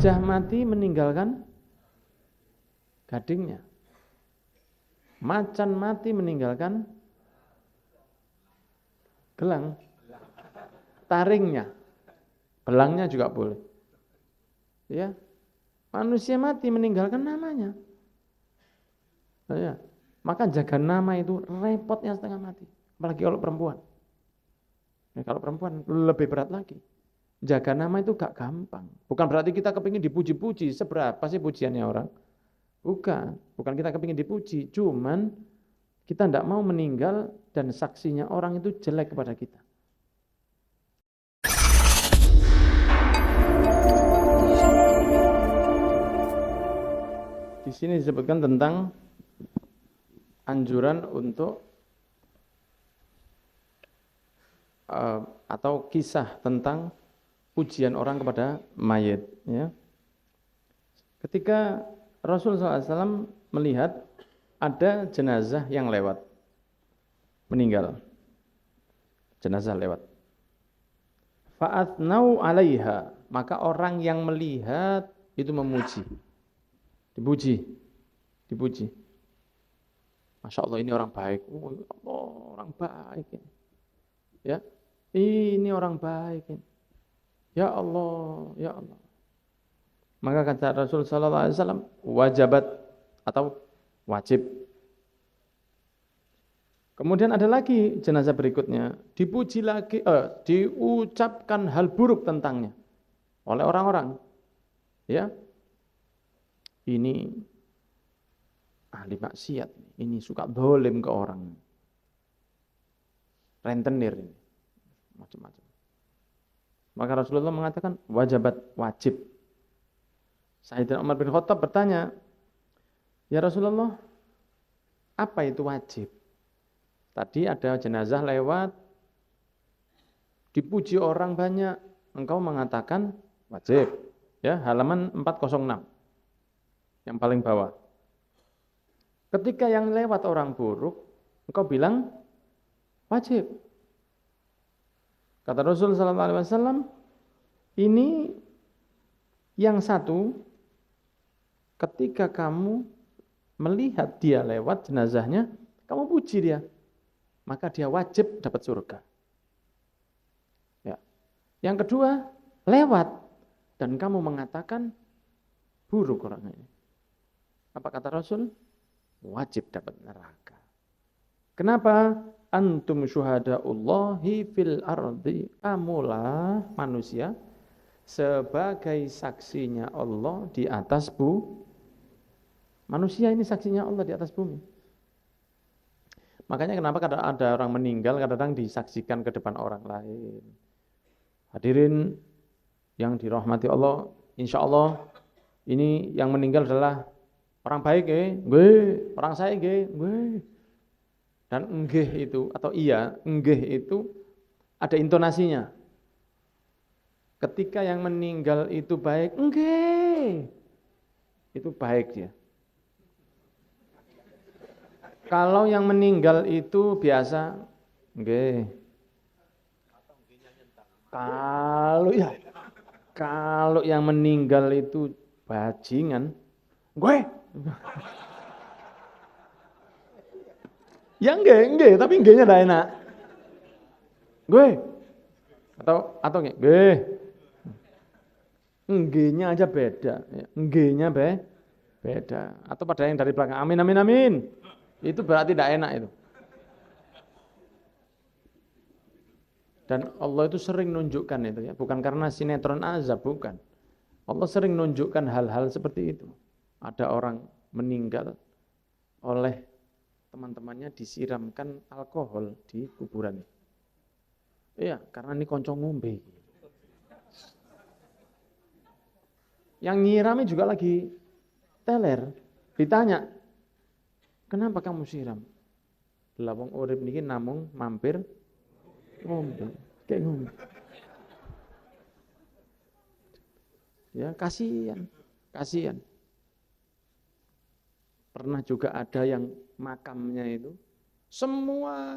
Gajah mati meninggalkan gadingnya. Macan mati meninggalkan gelang. Taringnya. Belangnya juga boleh. Ya. Manusia mati meninggalkan namanya. Ya. Maka jaga nama itu repotnya setengah mati. Apalagi kalau perempuan. Ya, kalau perempuan lebih berat lagi. Jaga nama itu gak gampang. Bukan berarti kita kepingin dipuji-puji. Seberapa sih pujiannya orang? Bukan kita kepingin dipuji. Cuman kita tidak mau meninggal dan saksinya orang itu jelek kepada kita. Di sini disebutkan tentang anjuran untuk atau kisah tentang pujian orang kepada mayit. Ya. Ketika Rasulullah SAW melihat ada jenazah yang lewat, meninggal, jenazah lewat. Fa'athnau 'alaiha, maka orang yang melihat itu memuji, dipuji. Masya Allah, ini orang baik. Oh, ya Allah, orang baik. Ya, ini orang baik. Ya Allah, ya Allah. Maka kata Rasul sallallahu alaihi wasallam, wajabat atau wajib. Kemudian ada lagi jenazah berikutnya, dipuji lagi, diucapkan hal buruk tentangnya oleh orang-orang. Ya. Ini ahli maksiat, ini suka dolim ke orang. Rentenir ini. Macam-macam. Maka Rasulullah mengatakan wajib. Sayyidina Umar bin Khattab bertanya, ya Rasulullah, apa itu wajib? Tadi ada jenazah lewat, dipuji orang banyak, engkau mengatakan wajib. Ya, halaman 406, yang paling bawah. Ketika yang lewat orang buruk, engkau bilang wajib. Kata Rasul sallallahu alaihi wasallam, ini yang satu, ketika kamu melihat dia lewat jenazahnya, kamu puji dia, maka dia wajib dapat surga. Ya. Yang kedua, lewat dan kamu mengatakan buruk orangnya. Apa kata Rasul? Wajib dapat neraka. Kenapa? Antum syuhadaullahi fil ardi. Kamulah manusia sebagai saksinya Allah di atas bumi. Manusia ini saksinya Allah di atas bumi. Makanya kenapa kadang ada orang meninggal kadang disaksikan ke depan orang lain. Hadirin yang dirahmati Allah, insya Allah ini yang meninggal adalah orang baik, orang saya, dan enggih itu atau iya, enggih itu ada intonasinya. Ketika yang meninggal itu baik, enggih, itu baik dia. Kalau yang meninggal itu biasa, enggih. Kalau yang meninggal itu bajingan, gue. Ya enggak, tapi enggaknya enggak enak. Gue. Atau enggak, gue. Enggaknya aja beda. Enggaknya beda. Atau pada yang dari belakang, amin. Itu berarti enggak enak itu. Dan Allah itu sering nunjukkan itu ya, bukan karena sinetron azab, bukan. Allah sering nunjukkan hal-hal seperti itu. Ada orang meninggal oleh teman-temannya disiramkan alkohol di kuburan. Iya, karena ini konco ngombe. Yang nyirami juga lagi teler. Ditanya, kenapa kamu siram? Lah wong urip niki namung mampir ngombe, kayak ngombe. Ya, kasihan. Pernah juga ada yang makamnya itu semua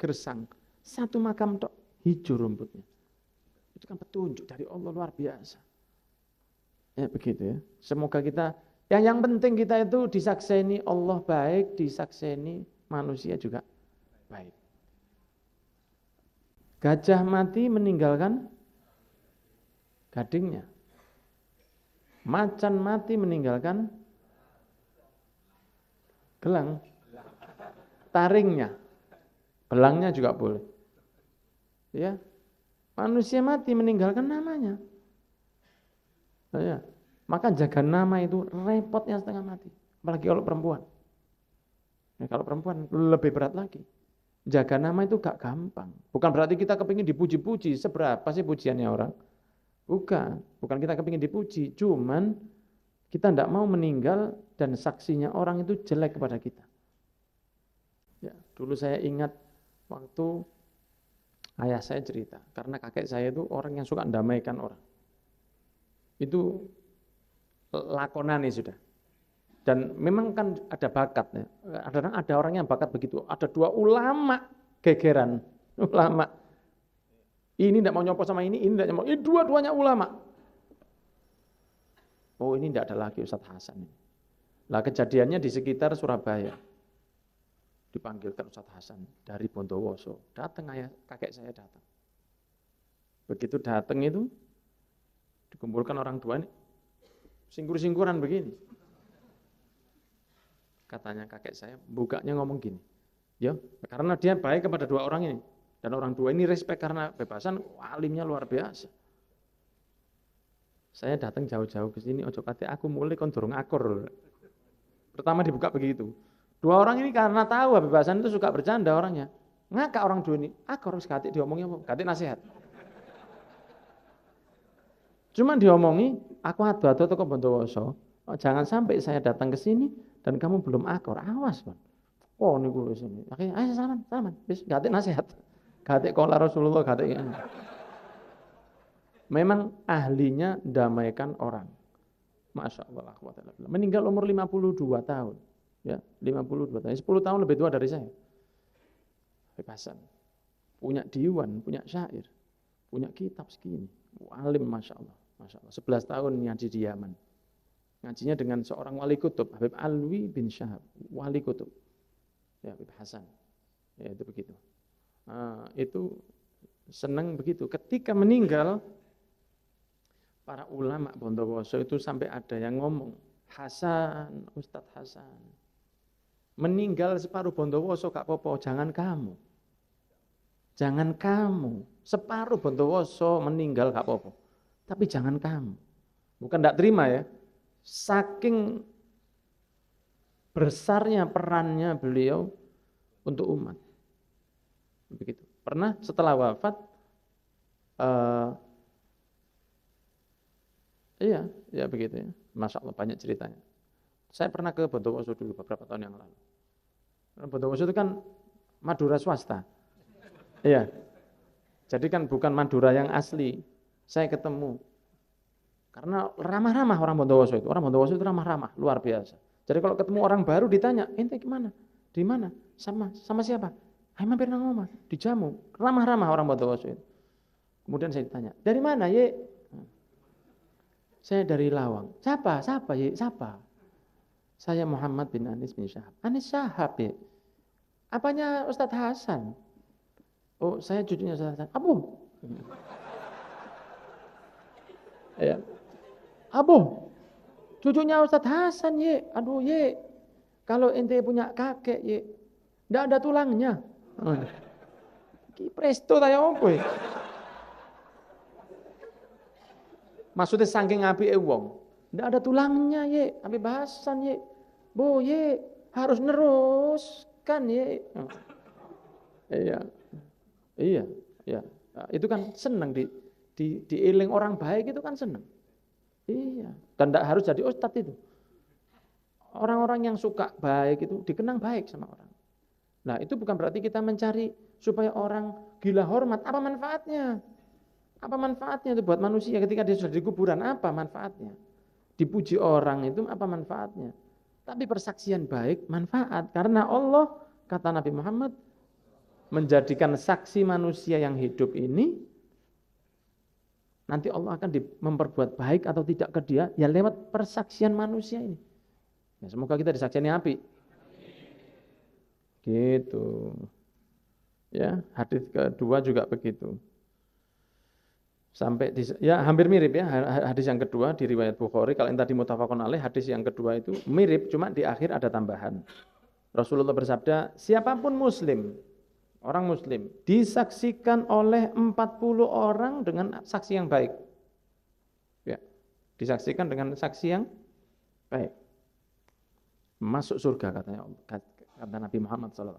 gersang, satu makam tok hijau rumputnya. Itu kan petunjuk dari Allah luar biasa. Ya begitu ya. Semoga kita, yang penting kita itu disakseni Allah baik, disakseni manusia juga baik. Gajah mati meninggalkan gadingnya. Macan mati meninggalkan gelang. Taringnya. Belangnya juga boleh. Ya. Manusia mati meninggalkan namanya. Nah, ya. Maka jaga nama itu repotnya setengah mati. Apalagi kalau perempuan. Ya, kalau perempuan lebih berat lagi. Jaga nama itu gak gampang. Bukan berarti kita kepingin dipuji-puji. Seberapa sih pujiannya orang? Bukan kita kepingin dipuji. Cuman kita tidak mau meninggal dan saksinya orang itu jelek kepada kita. Ya, dulu saya ingat waktu ayah saya cerita. Karena kakek saya itu orang yang suka mendamaikan orang. Itu lakonane sudah. Dan memang kan ada bakatnya. Ada orang yang bakat begitu. Ada 2 ulama gegeran. Ulama. Ini tidak mau nyopot sama ini tidak mau. Ini dua-duanya ulama. Oh ini tidak ada lagi Ustadz Hasan. Lah kejadiannya di sekitar Surabaya. Dipanggilkan Ustadz Hasan dari Bondowoso. Datang ayah kakek saya datang. Begitu datang itu dikumpulkan orang tua ini. Singgur-singguran begini. Katanya kakek saya, bukanya ngomong gini. Ya, karena dia baik kepada 2 orang ini. Dan orang tua ini respect karena bebasan, alimnya luar biasa. Saya datang jauh-jauh ke sini, ojo kate aku mulai kon durung akur. Pertama dibuka begitu. 2 orang ini karena tahu bebasan itu suka bercanda orangnya. Ngakak orang 2 ini, akur harus kate diomongnya apa? Kate nasihat. Cuman diomongi, aku ado-ado teko Bondowoso. Jangan sampai saya datang ke sini dan kamu belum akur, awas Bang. Oh niku wis ini. Akhirnya ayo salaman. Wis gate nasihat. Gate qala Rasulullah gate. Memang ahlinya damaikan orang. Masya Allah. Meninggal umur 52 tahun. Ya, 52 tahun. 10 tahun lebih tua dari saya. Bebasan. Punya diwan, punya syair. Punya kitab segini. Alim Masya Allah. Masya Allah. 11 tahun ngaji di Yaman. Ngajinya dengan seorang wali kutub, Habib Alwi bin Syahab, wali kutub. Ya, Habib Hasan. Ya, itu begitu. Itu senang begitu. Ketika meninggal, para ulama Bondowoso itu sampai ada yang ngomong, Hasan, Ustadz Hasan, meninggal separuh Bondowoso gak apa-apa, jangan kamu. Jangan kamu. Separuh Bondowoso meninggal gak apa-apa. Tapi jangan kamu. Bukan tidak terima ya. Saking besarnya perannya beliau untuk umat. Begitu. Pernah setelah wafat, iya begitu ya. Masya Allah banyak ceritanya. Saya pernah ke Bondowoso dulu beberapa tahun yang lalu. Bondowoso itu kan Madura swasta. Iya. Jadi kan bukan Madura yang asli. Saya ketemu. Karena ramah-ramah orang Bondowoso itu. Orang Bondowoso itu ramah-ramah, luar biasa. Jadi kalau ketemu orang baru ditanya, ente gimana? Di mana? Sama siapa? Ayo mampir nang omah, dijamu. Ramah-ramah orang Bondowoso itu. Kemudian saya ditanya, dari mana, Ye? Saya dari Lawang. Siapa, Ye? Siapa? Saya Muhammad bin Anis bin Syahab. Anis Syahab, Ye? Apanya Ustadz Hasan? Oh, saya cucunya Ustadz Hasan. Abu? Ya. Abu, cucunya Ustadz Hasan, Ye. Aduh, Ye. Kalau ente punya kakek, Ye. Nggak ada tulangnya. Ki presto taya opo. Maksudnya saking apike wong. Nggak ada tulangnya, Ye. Habib Hasan, Ye. Bu, Ye. Harus neruskan, Ye. Iya. Iya. Itu kan senang dieling orang baik itu kan senang. Iya, dan tidak harus jadi ustadz itu. Orang-orang yang suka baik itu dikenang baik sama orang. Nah itu bukan berarti kita mencari supaya orang gila hormat. Apa manfaatnya? Apa manfaatnya itu buat manusia ketika dia sudah di kuburan? Apa manfaatnya? Dipuji orang itu apa manfaatnya? Tapi persaksian baik manfaat. Karena Allah, kata Nabi Muhammad, menjadikan saksi manusia yang hidup ini nanti Allah akan memperbuat baik atau tidak ke dia, ya lewat persaksian manusia ini. Ya, semoga kita disaksiani api. Gitu. Ya, hadis kedua juga begitu. Sampai ya hampir mirip ya, hadis yang kedua di riwayat Bukhari, kalau yang tadi muttafaqun alaih, hadis yang kedua itu mirip, cuma di akhir ada tambahan. Rasulullah bersabda, siapapun muslim, orang muslim, disaksikan oleh 40 orang dengan saksi yang baik. Ya, disaksikan dengan saksi yang baik. Masuk surga katanya kata Nabi Muhammad SAW.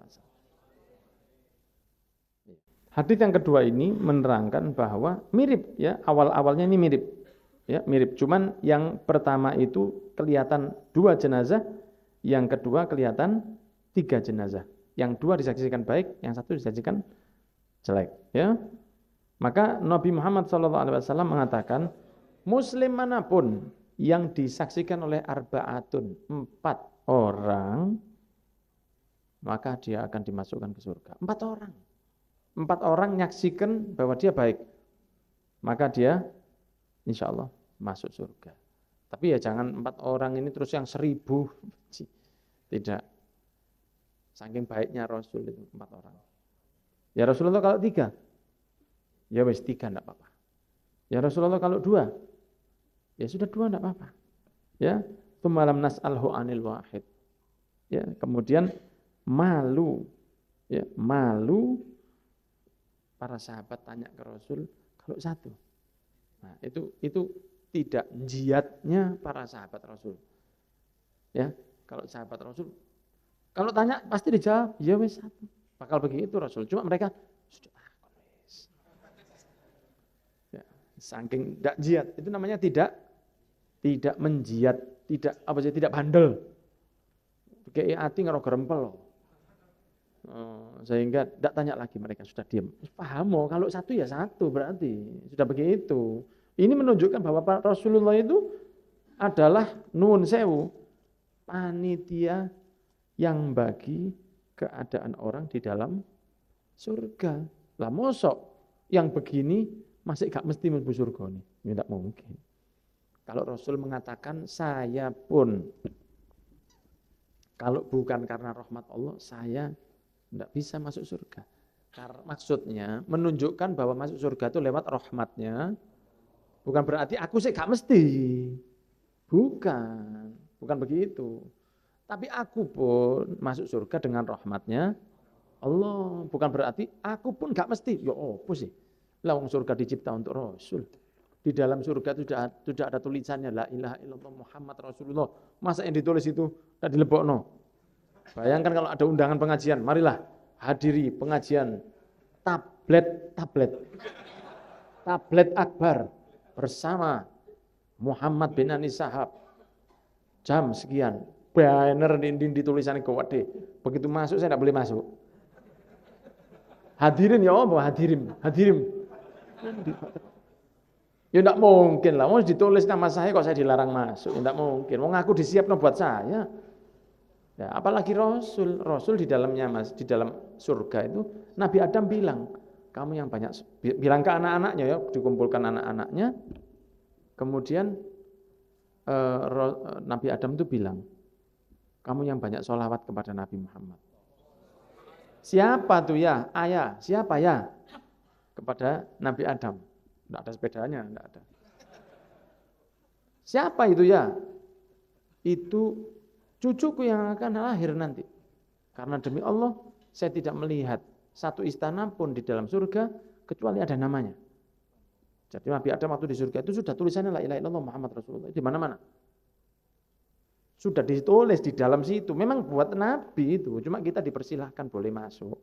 Hadis yang kedua ini menerangkan bahwa mirip ya, awal-awalnya ini mirip. Ya, mirip. Cuman yang pertama itu kelihatan 2 jenazah, yang kedua kelihatan 3 jenazah. Yang 2 disaksikan baik, yang 1 disaksikan jelek, ya. Maka Nabi Muhammad SAW mengatakan, muslim manapun yang disaksikan oleh arba'atun, 4 orang, maka dia akan dimasukkan ke surga. 4 orang. 4 orang menyaksikan bahwa dia baik, maka dia insya Allah masuk surga. Tapi ya jangan 4 orang ini terus yang 1000. Tidak. Saking baiknya Rasul itu 4 orang. Ya Rasulullah kalau 3, ya wis 3 enggak apa-apa. Ya Rasulullah kalau 2, ya sudah 2 enggak apa-apa. Ya, tumalam nas'alhu anil wahid. Ya, kemudian malu. Ya, malu para sahabat tanya ke Rasul kalau 1. Nah, itu tidak jiatnya para sahabat Rasul. Ya, kalau sahabat Rasul kalau tanya pasti dijawab, ya wis 1. Bakal begitu Rasul. Cuma mereka sudah takut wis. Ya, saking tidak jiat. Itu namanya tidak menjiat, tidak bandel. Kayak ati ngero gerempel. Sehingga tidak tanya lagi, mereka sudah diam. Paham kalau 1 ya 1 berarti sudah begitu. Ini menunjukkan bahwa Rasulullah itu adalah nuwun sewu, panitia yang bagi keadaan orang di dalam surga. Lah mosok yang begini masih gak mesti mlebu surga nih. Ya tidak mungkin. Kalau Rasul mengatakan saya pun kalau bukan karena rahmat Allah saya tidak bisa masuk surga. Karena maksudnya menunjukkan bahwa masuk surga itu lewat rahmatnya. Bukan berarti aku sih gak mesti. Bukan begitu. Tapi aku pun masuk surga dengan rahmatnya Allah. Bukan berarti aku pun gak mesti. Ya apa sih? Lah wong surga dicipta untuk Rasul. Di dalam surga itu sudah ada tulisannya la ilaha illallah Muhammad Rasulullah. Masa yang ditulis itu tidak dilebokno? Bayangkan kalau ada undangan pengajian, marilah hadiri pengajian tablet akbar bersama Muhammad bin Anis Sahab jam sekian, banner dinding ditulisannya gede. Begitu masuk saya tidak boleh masuk. Hadirin ya Allah, hadirin. Ya tidak mungkin lah, mau ditulis nama saya kok saya dilarang masuk, tidak mungkin. Mau ngaku disiapkan buat saya. Ya, apalagi Rasul di dalamnya di dalam surga itu Nabi Adam bilang, kamu yang banyak bilang ke anak-anaknya ya, dikumpulkan anak-anaknya. Kemudian Nabi Adam itu bilang, kamu yang banyak sholawat kepada Nabi Muhammad. Siapa tuh ya? Ayah, siapa ya? Kepada Nabi Adam. Tidak ada sepedanya, tidak ada. Siapa itu ya? Itu cucuku yang akan lahir nanti. Karena demi Allah, saya tidak melihat satu istana pun di dalam surga, kecuali ada namanya. Jadi Nabi Adam waktu di surga itu sudah tulisannya la ilaha illallah Muhammad Rasulullah. Di mana-mana. Sudah ditulis di dalam situ. Memang buat Nabi itu, cuma kita dipersilahkan boleh masuk.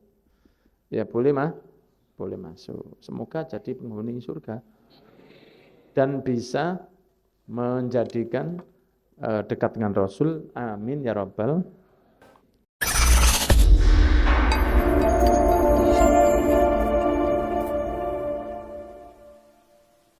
Ya boleh masuk. Semoga jadi penghuni surga. Dan bisa menjadikan dekat dengan Rasul. Amin ya Rabbal